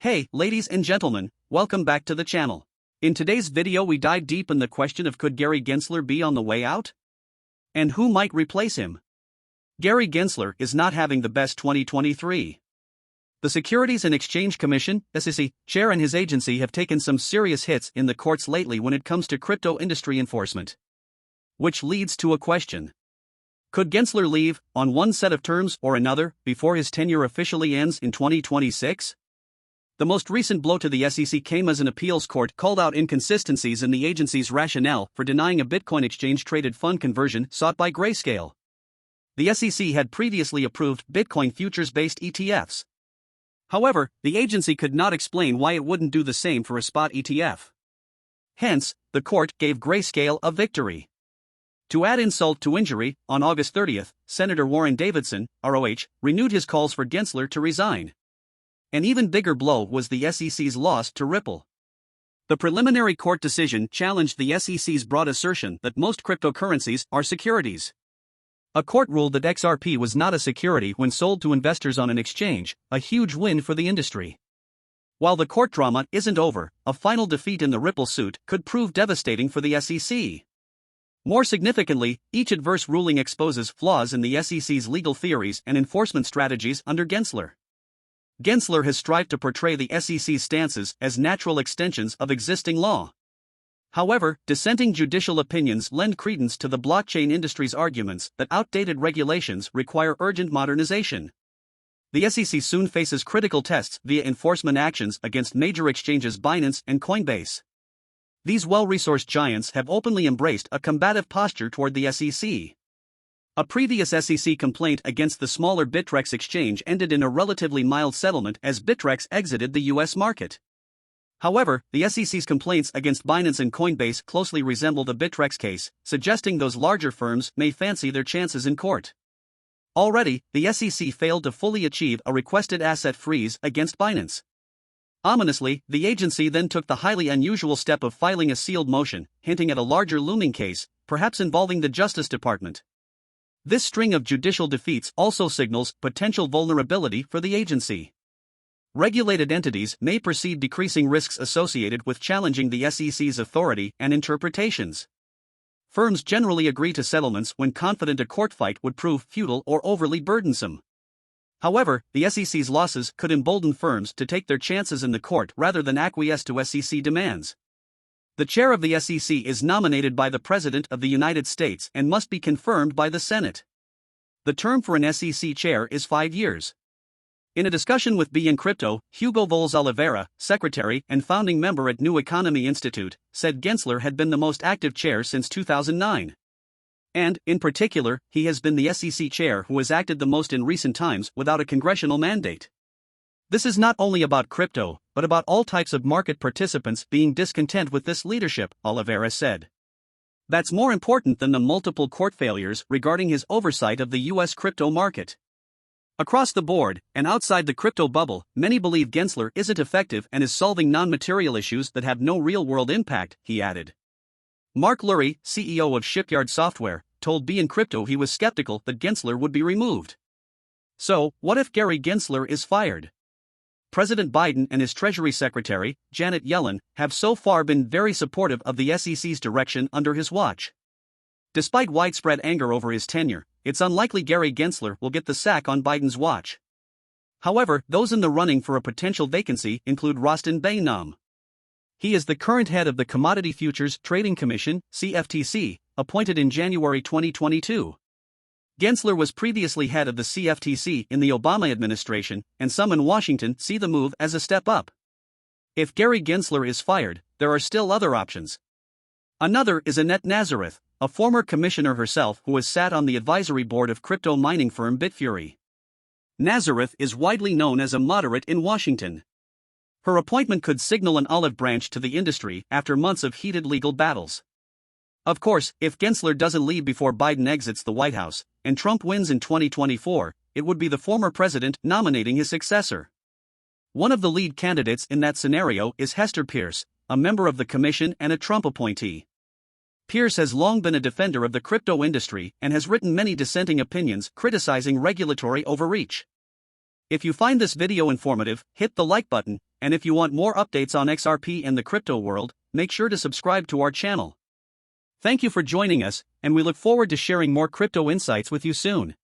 Hey, ladies and gentlemen, welcome back to the channel. In today's video we dive deep in the question of could Gary Gensler be on the way out? And who might replace him? Gary Gensler is not having the best 2023. The Securities and Exchange Commission, SEC, chair and his agency have taken some serious hits in the courts lately when it comes to crypto industry enforcement. Which leads to a question. Could Gensler leave, on one set of terms or another, before his tenure officially ends in 2026? The most recent blow to the SEC came as an appeals court called out inconsistencies in the agency's rationale for denying a Bitcoin exchange-traded fund conversion sought by Grayscale. The SEC had previously approved Bitcoin futures-based ETFs. However, the agency could not explain why it wouldn't do the same for a spot ETF. Hence, the court gave Grayscale a victory. To add insult to injury, on August 30th, Senator Warren Davidson, ROH, renewed his calls for Gensler to resign. An even bigger blow was the SEC's loss to Ripple. The preliminary court decision challenged the SEC's broad assertion that most cryptocurrencies are securities. A court ruled that XRP was not a security when sold to investors on an exchange, a huge win for the industry. While the court drama isn't over, a final defeat in the Ripple suit could prove devastating for the SEC. More significantly, each adverse ruling exposes flaws in the SEC's legal theories and enforcement strategies under Gensler. Gensler has strived to portray the SEC's stances as natural extensions of existing law. However, dissenting judicial opinions lend credence to the blockchain industry's arguments that outdated regulations require urgent modernization. The SEC soon faces critical tests via enforcement actions against major exchanges Binance and Coinbase. These well-resourced giants have openly embraced a combative posture toward the SEC. A previous SEC complaint against the smaller Bittrex exchange ended in a relatively mild settlement as Bittrex exited the U.S. market. However, the SEC's complaints against Binance and Coinbase closely resemble the Bittrex case, suggesting those larger firms may fancy their chances in court. Already, the SEC failed to fully achieve a requested asset freeze against Binance. Ominously, the agency then took the highly unusual step of filing a sealed motion, hinting at a larger looming case, perhaps involving the Justice Department. This string of judicial defeats also signals potential vulnerability for the agency. Regulated entities may perceive decreasing risks associated with challenging the SEC's authority and interpretations. Firms generally agree to settlements when confident a court fight would prove futile or overly burdensome. However, the SEC's losses could embolden firms to take their chances in the court rather than acquiesce to SEC demands. The chair of the SEC is nominated by the President of the United States and must be confirmed by the Senate. The term for an SEC chair is 5 years. In a discussion with BN Crypto, Hugo Voles Oliveira, secretary and founding member at New Economy Institute, said Gensler had been the most active chair since 2009. And, in particular, he has been the SEC chair who has acted the most in recent times without a congressional mandate. This is not only about crypto, but about all types of market participants being discontent with this leadership, Oliveira said. That's more important than the multiple court failures regarding his oversight of the U.S. crypto market. Across the board, and outside the crypto bubble, many believe Gensler isn't effective and is solving non-material issues that have no real-world impact, he added. Mark Lurie, CEO of Shipyard Software, told BN Crypto he was skeptical that Gensler would be removed. So, what if Gary Gensler is fired? President Biden and his Treasury Secretary, Janet Yellen, have so far been very supportive of the SEC's direction under his watch. Despite widespread anger over his tenure, it's unlikely Gary Gensler will get the sack on Biden's watch. However, those in the running for a potential vacancy include Rostin Behnam. He is the current head of the Commodity Futures Trading Commission, CFTC, appointed in January 2022. Gensler was previously head of the CFTC in the Obama administration, and some in Washington see the move as a step up. If Gary Gensler is fired, there are still other options. Another is Annette Nazareth, a former commissioner herself who has sat on the advisory board of crypto mining firm Bitfury. Nazareth is widely known as a moderate in Washington. Her appointment could signal an olive branch to the industry after months of heated legal battles. Of course, if Gensler doesn't leave before Biden exits the White House, and Trump wins in 2024, it would be the former president nominating his successor. One of the lead candidates in that scenario is Hester Peirce, a member of the commission and a Trump appointee. Peirce has long been a defender of the crypto industry and has written many dissenting opinions criticizing regulatory overreach. If you find this video informative, hit the like button, And if you want more updates on XRP and the crypto world, make sure to subscribe to our channel. Thank you for joining us, and we look forward to sharing more crypto insights with you soon.